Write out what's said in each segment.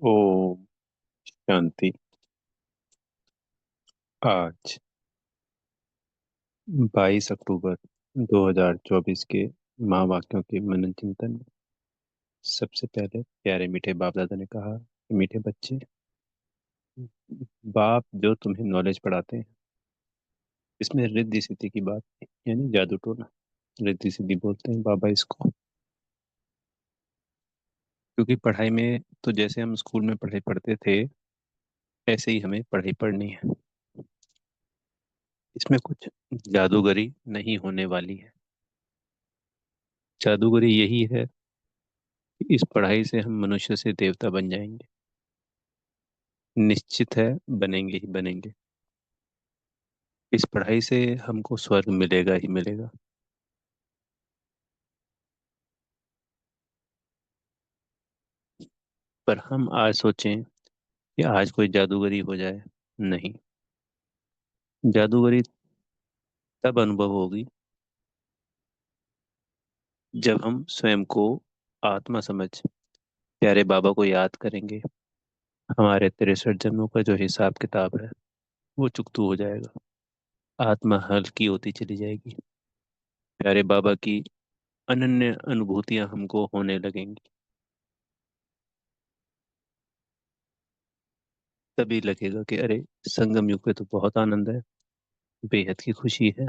ओम शांति। आज 22 अक्टूबर 2024 के महावाक्यों के मनन चिंतन में सबसे पहले प्यारे मीठे बाप दादा ने कहा कि मीठे बच्चे, बाप जो तुम्हें नॉलेज पढ़ाते हैं इसमें रिद्धि सिद्धि की बात नहीं, यानी जादू टोना। रिद्धि सिद्धि बोलते हैं बाबा इसको, क्योंकि पढ़ाई में तो जैसे हम स्कूल में पढ़ाई पढ़ते थे ऐसे ही हमें पढ़ाई पढ़नी है। इसमें कुछ जादूगरी नहीं होने वाली है। जादूगरी यही है कि इस पढ़ाई से हम मनुष्य से देवता बन जाएंगे। निश्चित है, बनेंगे ही बनेंगे। इस पढ़ाई से हमको स्वर्ग मिलेगा ही मिलेगा। पर हम आज सोचें कि आज कोई जादूगरी हो जाए। नहीं, जादूगरी तब अनुभव होगी जब हम स्वयं को आत्मा समझ प्यारे बाबा को याद करेंगे। हमारे 63 जन्मों का जो हिसाब किताब है वो चुकतू हो जाएगा। आत्मा हल्की होती चली जाएगी। प्यारे बाबा की अनन्य अनुभूतियां हमको होने लगेंगी। तभी लगेगा कि अरे, संगम युग पे तो बहुत आनंद है, बेहद की खुशी है,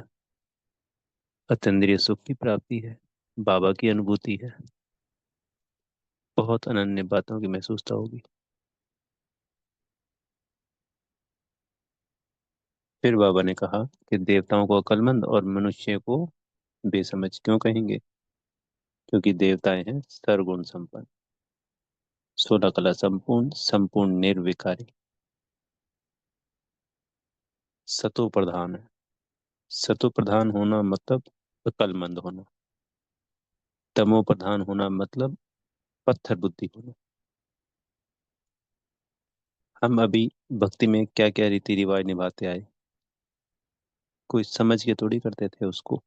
अतीन्द्रिय सुख की प्राप्ति है, बाबा की अनुभूति है। बहुत अनन्य बातों की महसूसता होगी। फिर बाबा ने कहा कि देवताओं को अक्लमंद और मनुष्य को बेसमझ क्यों कहेंगे, क्योंकि देवताएं हैं सर्वगुण संपन्न, 16 कला संपूर्ण, संपूर्ण निर्विकारी, सतो प्रधान है। सतो प्रधान होना मतलब अक्लमंद होना। तमो प्रधान होना मतलब पत्थर बुद्धि होना। हम अभी भक्ति में क्या क्या रीति रिवाज निभाते आए, कोई समझ के थोड़ी करते थे उसको।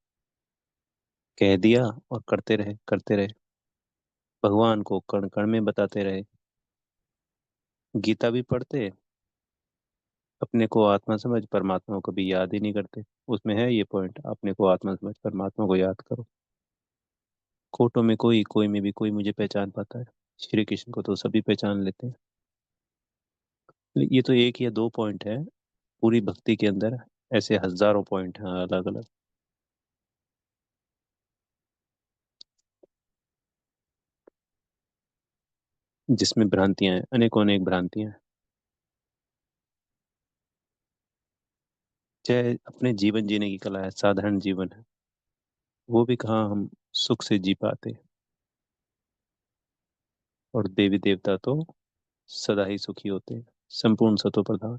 कह दिया और करते रहे करते रहे। भगवान को कण कण में बताते रहे। गीता भी पढ़ते, अपने को आत्मा समझ परमात्मा को कभी याद ही नहीं करते। उसमें है ये पॉइंट, अपने को आत्मा समझ परमात्मा को याद करो। खोटों में कोई, कोई में भी कोई मुझे पहचान पाता है। श्री कृष्ण को तो सभी पहचान लेते हैं। ये तो एक या दो पॉइंट है, पूरी भक्ति के अंदर ऐसे हजारों पॉइंट हैं अलग अलग, जिसमें भ्रांतियां हैं, अनेकों अनेक भ्रांतियां हैं। चाहे अपने जीवन जीने की कला है, साधारण जीवन है, वो भी कहाँ हम सुख से जी पाते हैं। और देवी देवता तो सदा ही सुखी होते हैं, संपूर्ण सतो प्रधान,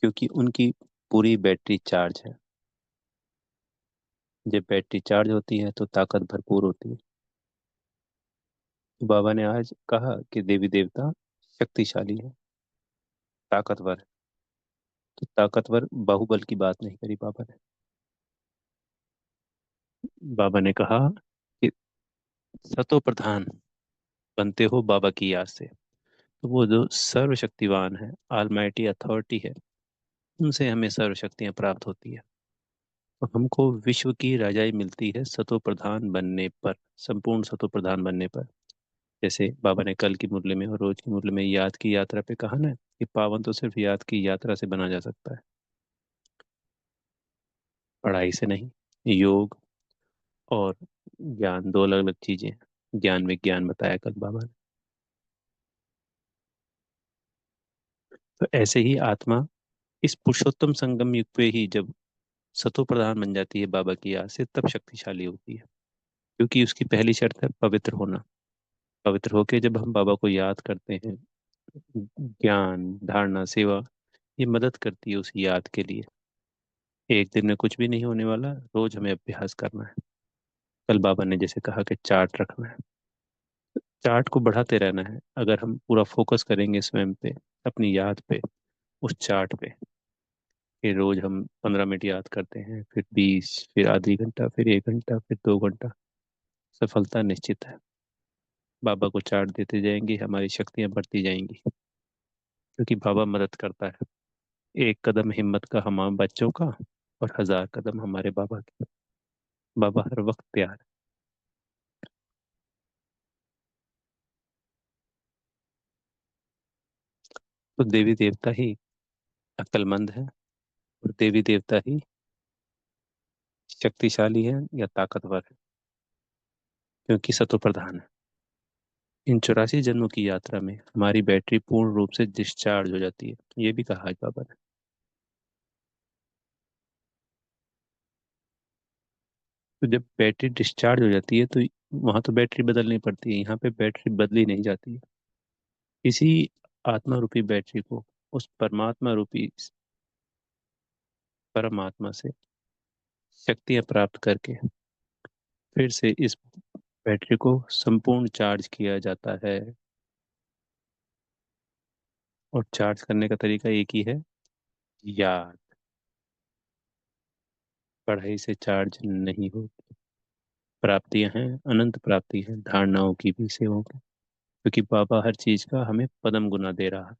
क्योंकि उनकी पूरी बैटरी चार्ज है। जब बैटरी चार्ज होती है तो ताकत भरपूर होती है। तो बाबा ने आज कहा कि देवी देवता शक्तिशाली है, ताकतवर है। तो ताकतवर बाहुबल की बात नहीं करी बाबा ने। बाबा ने कहा कि सतो प्रधान बनते हो बाबा की याद से। तो वो जो सर्वशक्तिवान है, ऑलमाइटी अथॉरिटी है, उनसे हमें सर्व शक्तियां प्राप्त होती है। तो हमको विश्व की राजाई मिलती है सतो प्रधान बनने पर, संपूर्ण सतो प्रधान बनने पर। जैसे बाबा ने कल की मुरली में और रोज की मुरली में याद की यात्रा पे कहा ना कि पावन तो सिर्फ याद की यात्रा से बना जा सकता है, पढ़ाई से नहीं। योग और ज्ञान दो अलग अलग चीजें हैं। ज्ञान विज्ञान बताया कल बाबा ने। तो ऐसे ही आत्मा इस पुरुषोत्तम संगम युग पे ही जब सतो प्रधान बन जाती है बाबा की याद से, तब शक्तिशाली होती है। क्योंकि उसकी पहली शर्त है पवित्र होना। पवित्र होके जब हम बाबा को याद करते हैं, ज्ञान धारणा सेवा ये मदद करती है उस याद के लिए। एक दिन में कुछ भी नहीं होने वाला, रोज हमें अभ्यास करना है। कल बाबा ने जैसे कहा कि चार्ट रखना है, चार्ट को बढ़ाते रहना है। अगर हम पूरा फोकस करेंगे स्वयं पे, अपनी याद पे, उस चार्ट पे, कि रोज हम 15 मिनट याद करते हैं, फिर 20, फिर आधी घंटा, फिर 1 घंटा, फिर 2 घंटा, सफलता निश्चित है। बाबा को चार्ट देते जाएंगे, हमारी शक्तियां बढ़ती जाएंगी, क्योंकि बाबा मदद करता है। एक कदम हिम्मत का हमारे बच्चों का, और 1000 कदम हमारे बाबा के। बाबा हर वक्त तैयार है। तो देवी देवता ही अक्लमंद है, और देवी देवता ही शक्तिशाली है या ताकतवर है, क्योंकि सतो प्रधान है। इन 84 जन्मों की यात्रा में हमारी बैटरी पूर्ण रूप से डिस्चार्ज हो जाती है, ये भी कहा है बाबा ने। तो जब बैटरी डिस्चार्ज हो जाती है तो वहां तो बैटरी बदलनी पड़ती है, यहाँ पे बैटरी बदली नहीं जाती है। इसी आत्मा रूपी बैटरी को उस परमात्मा रूपी परमात्मा से शक्तियां प्राप्त करके फिर से इस बैटरी को संपूर्ण चार्ज किया जाता है। और चार्ज करने का तरीका एक ही है, याद। पढ़ाई से चार्ज नहीं होती। प्राप्तियां हैं, अनंत प्राप्ति है, धारणाओं की भी, सेवाओं की, क्योंकि बाबा हर चीज का हमें पदम गुना दे रहा है।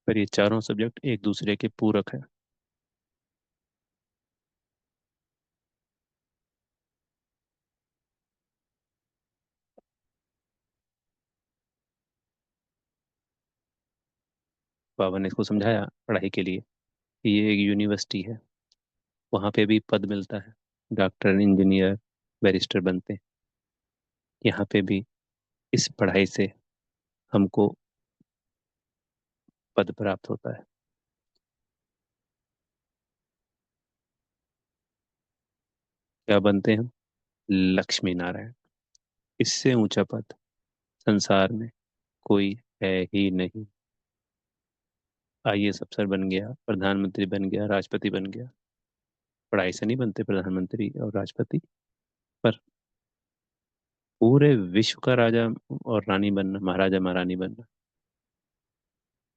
पर ये चारों सब्जेक्ट एक दूसरे के पूरक है। बाबा ने इसको समझाया पढ़ाई के लिए कि ये एक यूनिवर्सिटी है, वहाँ पे भी पद मिलता है, डॉक्टर, इंजीनियर, बैरिस्टर बनते हैं। यहाँ पे भी इस पढ़ाई से हमको पद प्राप्त होता है। क्या बनते हैं हम? लक्ष्मी नारायण। इससे ऊंचा पद संसार में कोई है ही नहीं। आईएएस अफसर बन गया, प्रधानमंत्री बन गया, राष्ट्रपति बन गया। पढ़ाई से नहीं बनते प्रधानमंत्री और राष्ट्रपति, पर पूरे विश्व का राजा और रानी बनना, महाराजा महारानी बनना,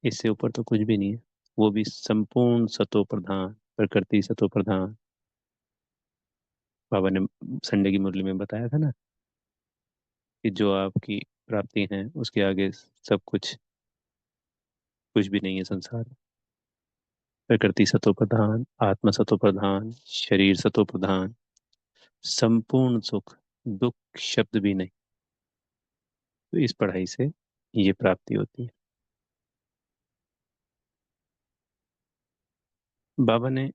इससे ऊपर तो कुछ भी नहीं है। वो भी संपूर्ण सतो प्रधान, प्रकृति सतो प्रधान। बाबा ने संडे की मुरली में बताया था ना, कि जो आपकी प्राप्ति हैं उसके आगे सब कुछ, कुछ भी नहीं है संसार में। प्रकृति सतो प्रधान, आत्मा सतो प्रधान, शरीर सतो प्रधान, संपूर्ण सुख, दुख शब्द भी नहीं। तो इस पढ़ाई से ये प्राप्ति होती है। बाबा ने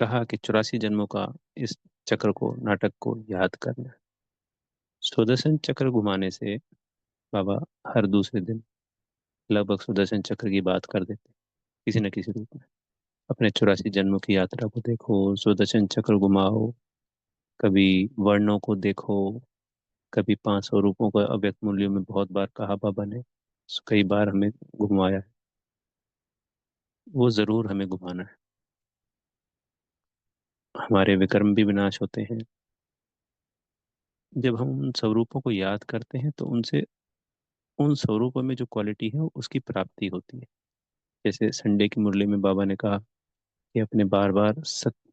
कहा कि 84 जन्मों का इस चक्र को, नाटक को याद करना है। सुदर्शन चक्र घुमाने से बाबा हर दूसरे दिन लगभग सुदर्शन चक्र की बात कर देते, किसी न किसी रूप में। अपने 84 जन्मों की यात्रा को देखो, सुदर्शन चक्र घुमाओ, कभी वर्णों को देखो, कभी 500 रूपों को अव्यक्त मूल्यों में बहुत बार कहा बाबा ने, कई बार हमें घुमाया है। वो जरूर हमें घुमाना है। हमारे विकर्म भी विनाश होते हैं जब हम उन स्वरूपों को याद करते हैं, तो उनसे उन स्वरूपों में जो क्वालिटी है उसकी प्राप्ति होती है। जैसे संडे की मुरली में बाबा ने कहा कि अपने बार बार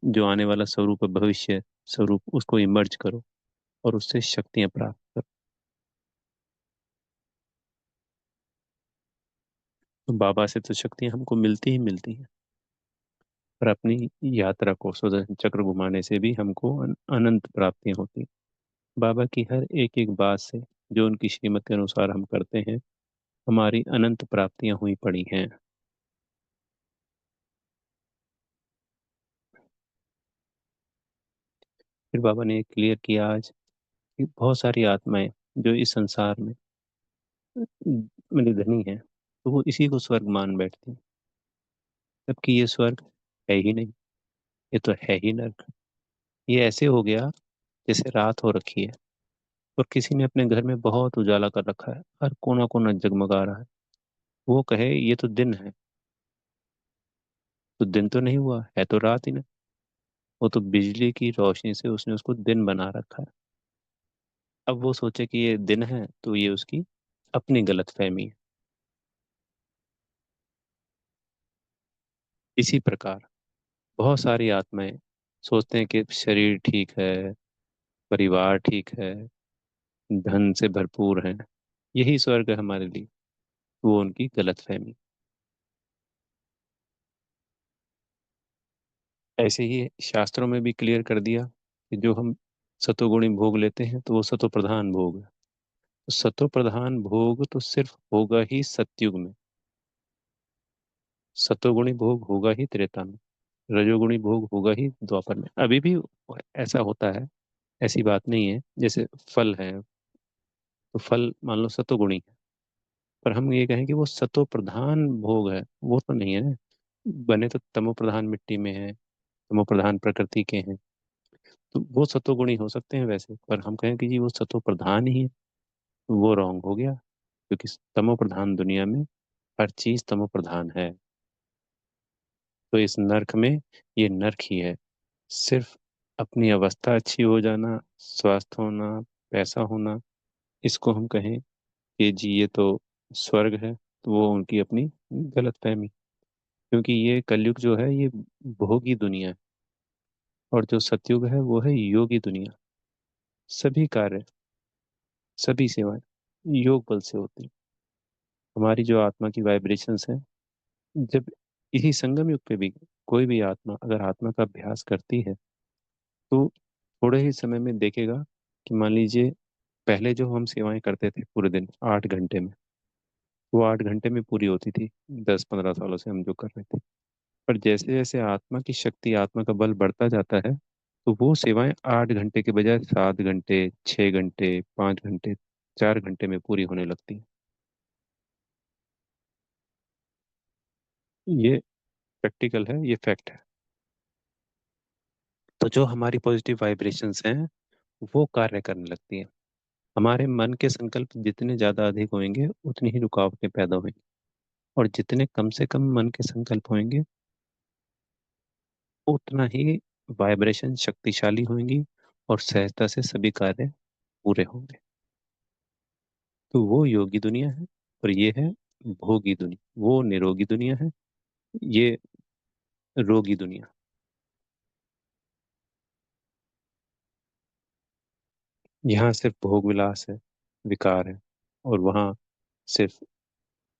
जो आने वाला स्वरूप है, भविष्य स्वरूप, उसको इमर्ज करो और उससे शक्तियां प्राप्त करो। तो बाबा से तो शक्तियां हमको मिलती ही मिलती हैं, पर अपनी यात्रा को, सुदर्शन चक्र घुमाने से भी हमको अनंत प्राप्तियां होती हैं। बाबा की हर एक एक बात से, जो उनकी श्रीमत के अनुसार हम करते हैं, हमारी अनंत प्राप्तियां हुई पड़ी हैं। फिर बाबा ने क्लियर किया आज कि बहुत सारी आत्माएं जो इस संसार में मेरी धनी है, तो वो इसी को स्वर्ग मान बैठती हैं, जबकि ये स्वर्ग है ही नहीं, ये तो है ही नर्क। ये ऐसे हो गया जैसे रात हो रखी है और किसी ने अपने घर में बहुत उजाला कर रखा है, हर कोना कोना जगमगा रहा है। वो कहे ये तो दिन है, तो दिन तो नहीं हुआ है, तो रात ही ना। वो तो बिजली की रोशनी से उसने उसको दिन बना रखा है। अब वो सोचे कि ये दिन है, तो ये उसकी अपनी गलत फहमी है। इसी प्रकार बहुत सारी आत्माएं सोचते हैं कि शरीर ठीक है, परिवार ठीक है, धन से भरपूर है, यही स्वर्ग है हमारे लिए। वो उनकी गलत फहमी। ऐसे ही शास्त्रों में भी क्लियर कर दिया कि जो हम सतोगुणी भोग लेते हैं तो वो सतो प्रधान भोग है। तो सतो प्रधान भोग तो सिर्फ होगा ही सतयुग में। सतोगुणी भोग होगा ही त्रेता में। रजोगुणी भोग होगा ही द्वापर में। अभी भी ऐसा होता है, ऐसी बात नहीं है। जैसे फल है, तो फल मान लो सतोगुणी है, पर हम ये कहें कि वो सतो प्रधान भोग है, वो तो नहीं है ना। बने तो तमो प्रधान मिट्टी में है, तमो प्रधान प्रकृति के हैं, तो वो सतोगुणी हो सकते हैं वैसे। पर हम कहें कि जी वो सतो प्रधान ही है, तो वो रॉन्ग हो गया। क्योंकि तमो प्रधान दुनिया में हर चीज तमो प्रधान है। तो इस नर्क में ये नर्क ही है। सिर्फ अपनी अवस्था अच्छी हो जाना, स्वास्थ्य होना, पैसा होना, इसको हम कहें कि जी ये तो स्वर्ग है, तो वो उनकी अपनी गलत फहमी। क्योंकि ये कलयुग जो है ये भोगी दुनिया है, और जो सतयुग है वो है योगी दुनिया। सभी कार्य, सभी सेवाएं योग बल से होती हैं। हमारी जो आत्मा की वाइब्रेशंस हैं, जब इसी संगम युग पे भी कोई भी आत्मा अगर आत्मा का अभ्यास करती है, तो थोड़े ही समय में देखेगा कि मान लीजिए पहले जो हम सेवाएं करते थे पूरे दिन 8 घंटे में, वो 8 घंटे में पूरी होती थी। 10-15 सालों से हम जो कर रहे थे। पर जैसे जैसे आत्मा की शक्ति, आत्मा का बल बढ़ता जाता है, तो वो सेवाएं 8 घंटे के बजाय 7 घंटे, 6 घंटे, 5 घंटे, 4 घंटे में पूरी होने लगती हैं। ये प्रैक्टिकल है, ये फैक्ट है। तो जो हमारी पॉजिटिव वाइब्रेशंस हैं वो कार्य करने लगती हैं। हमारे मन के संकल्प जितने ज्यादा अधिक होंगे उतनी ही रुकावटें पैदा होंगी, और जितने कम से कम मन के संकल्प होंगे उतना ही वाइब्रेशन शक्तिशाली होंगी, और सहजता से सभी कार्य पूरे होंगे। तो वो योगी दुनिया है, और ये है भोगी दुनिया। वो निरोगी दुनिया है, ये रोगी दुनिया। यहाँ सिर्फ भोग विलास है, विकार है, और वहाँ सिर्फ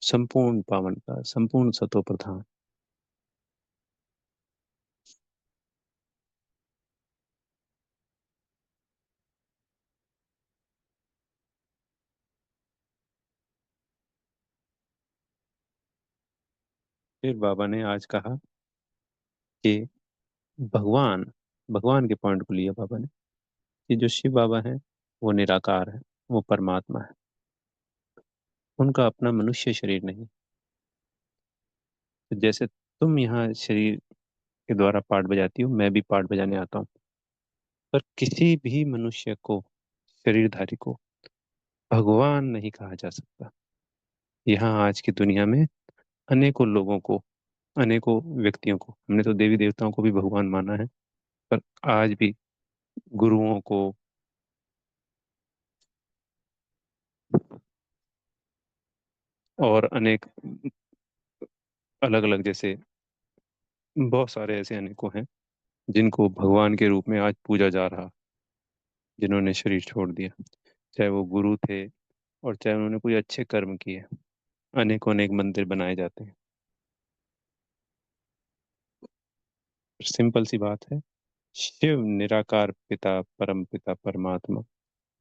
संपूर्ण पावनता, संपूर्ण सतो प्रधान। फिर बाबा ने आज कहा कि भगवान, भगवान के पॉइंट को लिया बाबा ने, कि जो शिव बाबा है वो निराकार है, वो परमात्मा है। उनका अपना मनुष्य शरीर नहीं। तो जैसे तुम यहाँ शरीर के द्वारा पार्ट बजाती हो, मैं भी पार्ट बजाने आता हूँ। पर किसी भी मनुष्य को, शरीरधारी को भगवान नहीं कहा जा सकता। यहाँ आज की दुनिया में अनेकों लोगों को, अनेकों व्यक्तियों को, हमने तो देवी देवताओं को भी भगवान माना है, पर आज भी गुरुओं को और अनेक अलग अलग, जैसे बहुत सारे ऐसे अनेकों हैं जिनको भगवान के रूप में आज पूजा जा रहा, जिन्होंने शरीर छोड़ दिया। चाहे वो गुरु थे, और चाहे उन्होंने कोई अच्छे कर्म किए, अनेकों अनेक मंदिर बनाए जाते हैं। सिंपल सी बात है, शिव निराकार पिता, परम पिता, परमात्मा,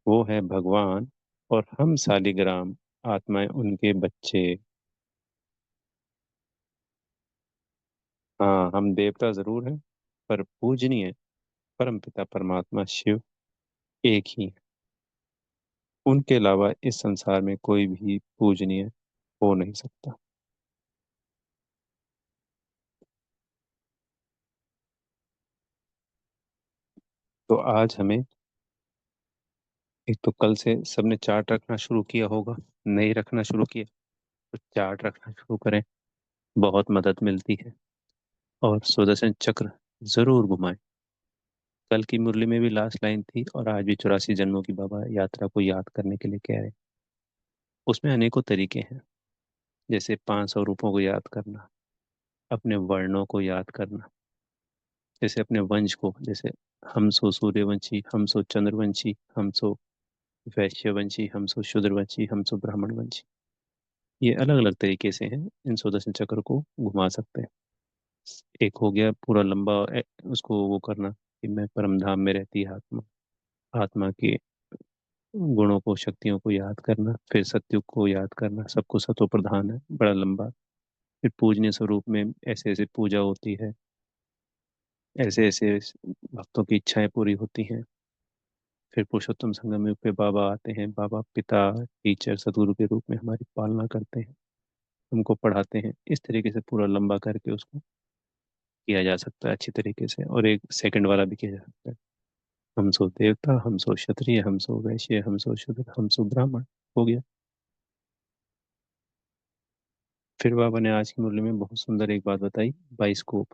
वो है भगवान, और हम शालिग्राम आत्माएं, उनके बच्चे। हाँ, हम देवता जरूर हैं, पर पूजनीय परम पिता परमात्मा शिव एक ही है। उनके अलावा इस संसार में कोई भी पूजनीय हो नहीं सकता। तो आज हमें, एक तो कल से सबने चार्ट रखना शुरू किया होगा, नहीं रखना शुरू किया तो चार्ट रखना शुरू करें, बहुत मदद मिलती है। और सुदर्शन चक्र जरूर घुमाएं। कल की मुरली में भी लास्ट लाइन थी, और आज भी 84 जन्मों की बाबा यात्रा को याद करने के लिए कह रहे हैं। उसमें अनेकों तरीके हैं, जैसे 500 रूपों को याद करना, अपने वर्णों को याद करना, जैसे अपने वंश को, जैसे हम सो सूर्यवंशी, हम सो चंद्रवंशी, हम सो वैश्यवंशी, हम सो शूद्रवंशी, हम सो ब्राह्मणवंशी। ये अलग अलग तरीके से हैं, इन सुदर्शन चक्र को घुमा सकते हैं। एक हो गया पूरा लंबा उसको वो करना कि मैं परम धाम में रहती है आत्मा, आत्मा के गुणों को, शक्तियों को याद करना, फिर सत्युग को याद करना, सबको सतो प्रधान है, बड़ा लंबा। फिर पूजनीय स्वरूप में ऐसे ऐसे पूजा होती है, ऐसे ऐसे भक्तों की इच्छाएं पूरी होती हैं। फिर पुरुषोत्तम संगम युग पे बाबा आते हैं, बाबा पिता, टीचर, सदगुरु के रूप में हमारी पालना करते हैं, हमको पढ़ाते हैं। इस तरीके से पूरा लंबा करके उसको किया जा सकता है अच्छी तरीके से, और एक सेकंड वाला भी किया जा सकता है। हम सो देवता, हम सो क्षत्रिय, हम सो वैश्य, हम सो शूद्र, हम सो ब्राह्मण। हो गया। फिर बाबा ने आज की मुरली में बहुत सुंदर एक बात बताई, बाइस्कोप।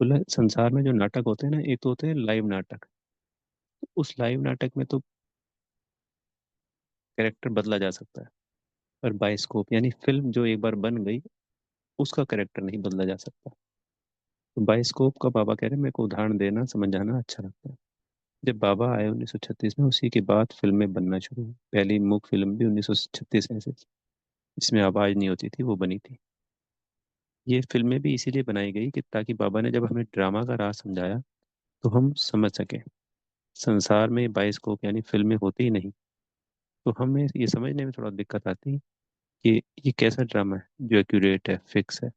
बोला संसार में जो नाटक होते हैं ना, एक तो होते हैं लाइव नाटक। उस लाइव नाटक में तो कैरेक्टर बदला जा सकता है, पर बाइस्कोप यानी फिल्म जो एक बार बन गई, उसका कैरेक्टर नहीं बदला जा सकता। तो बाइस्कोप का बाबा कह रहे हैं, मेरे को उदाहरण देना समझाना अच्छा लगता है। जब बाबा आए 1936 में, उसी के बाद फिल्में बनना शुरू हुई। पहली मूक फिल्म भी 1936 में से, जिसमें आवाज नहीं होती थी, वो बनी थी। ये फिल्में भी इसीलिए बनाई गई कि ताकि बाबा ने जब हमें ड्रामा का राज समझाया तो हम समझ सकें। संसार में बाइस्कोप यानी फिल्में होती ही नहीं, तो हमें ये समझने में थोड़ा दिक्कत आती है कि ये कैसा ड्रामा है जो एक्यूरेट है, फिक्स है।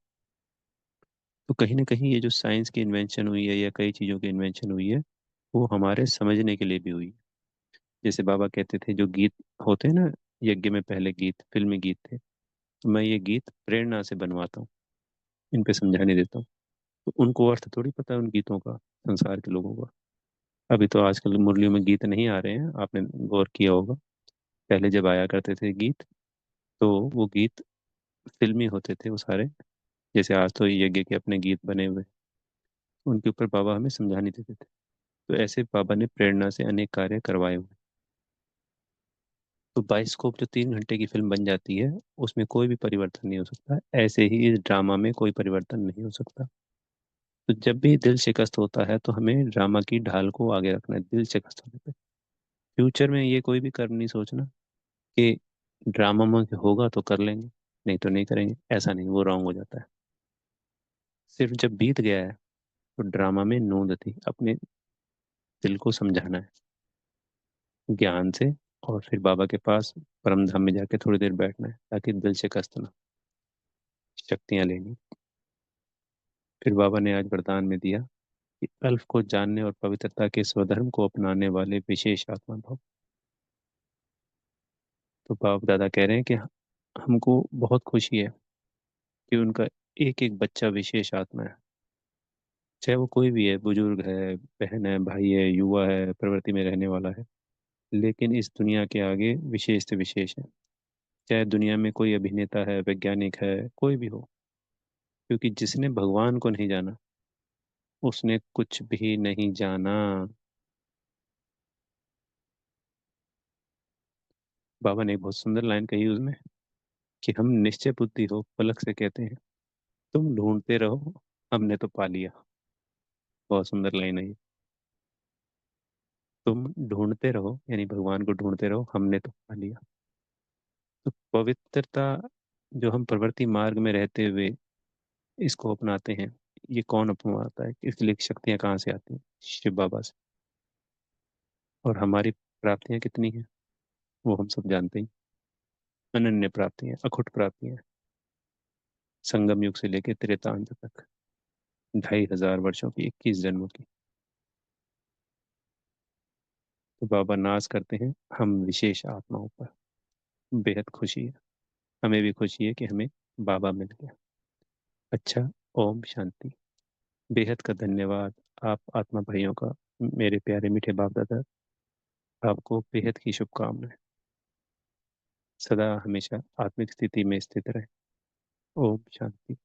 तो कहीं ना कहीं ये जो साइंस की इन्वेंशन हुई है या कई चीज़ों की इन्वेंशन हुई है, वो हमारे समझने के लिए भी हुई है। जैसे बाबा कहते थे जो गीत होते हैं ना, यज्ञ में पहले गीत फिल्मी गीत थे, तो मैं ये गीत प्रेरणा से बनवाता हूँ, इन पे समझाने देता हूँ। तो उनको अर्थ थोड़ी पता है उन गीतों का, संसार के लोगों का। अभी तो आजकल मुरलियों में गीत नहीं आ रहे हैं, आपने गौर किया होगा। पहले जब आया करते थे गीत, तो वो गीत फिल्मी होते थे वो सारे। जैसे आज तो यज्ञ के अपने गीत बने हुए, उनके ऊपर बाबा हमें समझाने देते थे। तो ऐसे बाबा ने प्रेरणा से अनेक कार्य करवाए हुए। तो बाइस्कोप जो 3 घंटे की फिल्म बन जाती है, उसमें कोई भी परिवर्तन नहीं हो सकता। ऐसे ही इस ड्रामा में कोई परिवर्तन नहीं हो सकता। तो जब भी दिल शिकस्त होता है, तो हमें ड्रामा की ढाल को आगे रखना है दिल शिकस्त होने पे। फ्यूचर में ये कोई भी कर्म नहीं सोचना कि ड्रामा में होगा तो कर लेंगे, नहीं तो नहीं करेंगे। ऐसा नहीं, वो रॉन्ग हो जाता है। सिर्फ जब बीत गया है, तो ड्रामा में नूंद थी, अपने दिल को समझाना है ज्ञान से, और फिर बाबा के पास परम धाम में जाके थोड़ी देर बैठना है, ताकि दिल शिकस्त ना, शक्तियां लेनी। फिर बाबा ने आज वरदान में दिया कि अल्फ को जानने और पवित्रता के स्वधर्म को अपनाने वाले विशेष आत्मा भाव। तो बाप दादा कह रहे हैं कि हमको बहुत खुशी है कि उनका एक एक बच्चा विशेष आत्मा है। चाहे वो कोई भी है, बुजुर्ग है, बहन है, भाई है, युवा है, प्रवृत्ति में रहने वाला है, लेकिन इस दुनिया के आगे विशेष से विशेष है। चाहे दुनिया में कोई अभिनेता है, वैज्ञानिक है, कोई भी हो, क्योंकि जिसने भगवान को नहीं जाना, उसने कुछ भी नहीं जाना। बाबा ने एक बहुत सुंदर लाइन कही उसमें कि हम निश्चय बुद्धि हो पलक से कहते हैं, तुम ढूंढते रहो, हमने तो पा लिया। बहुत सुंदर लाइन है ये। तुम ढूंढते रहो यानी भगवान को ढूंढते रहो, हमने तो पा लिया। तो पवित्रता जो हम प्रवृत्ति मार्ग में रहते हुए इसको अपनाते हैं, ये कौन अपनाता है, इसके लिए शक्तियां कहाँ से आती हैं? शिव बाबा से। और हमारी प्राप्तियां कितनी हैं, वो हम सब जानते हैं। अनन्य प्राप्तियां, अखुट प्राप्तियां, संगम युग से लेकर त्रेतांत तक, 2500 वर्षों की, 21 जन्मों की। तो बाबा नाज करते हैं हम विशेष आत्माओं पर। बेहद खुशी है, हमें भी खुशी है कि हमें बाबा मिल गया। अच्छा, ओम शांति। बेहद का धन्यवाद आप आत्मा भाइयों का, मेरे प्यारे मीठे बाप दादा। आपको बेहद की शुभकामनाएं। सदा हमेशा आत्मिक स्थिति में स्थित रहे। ओम शांति।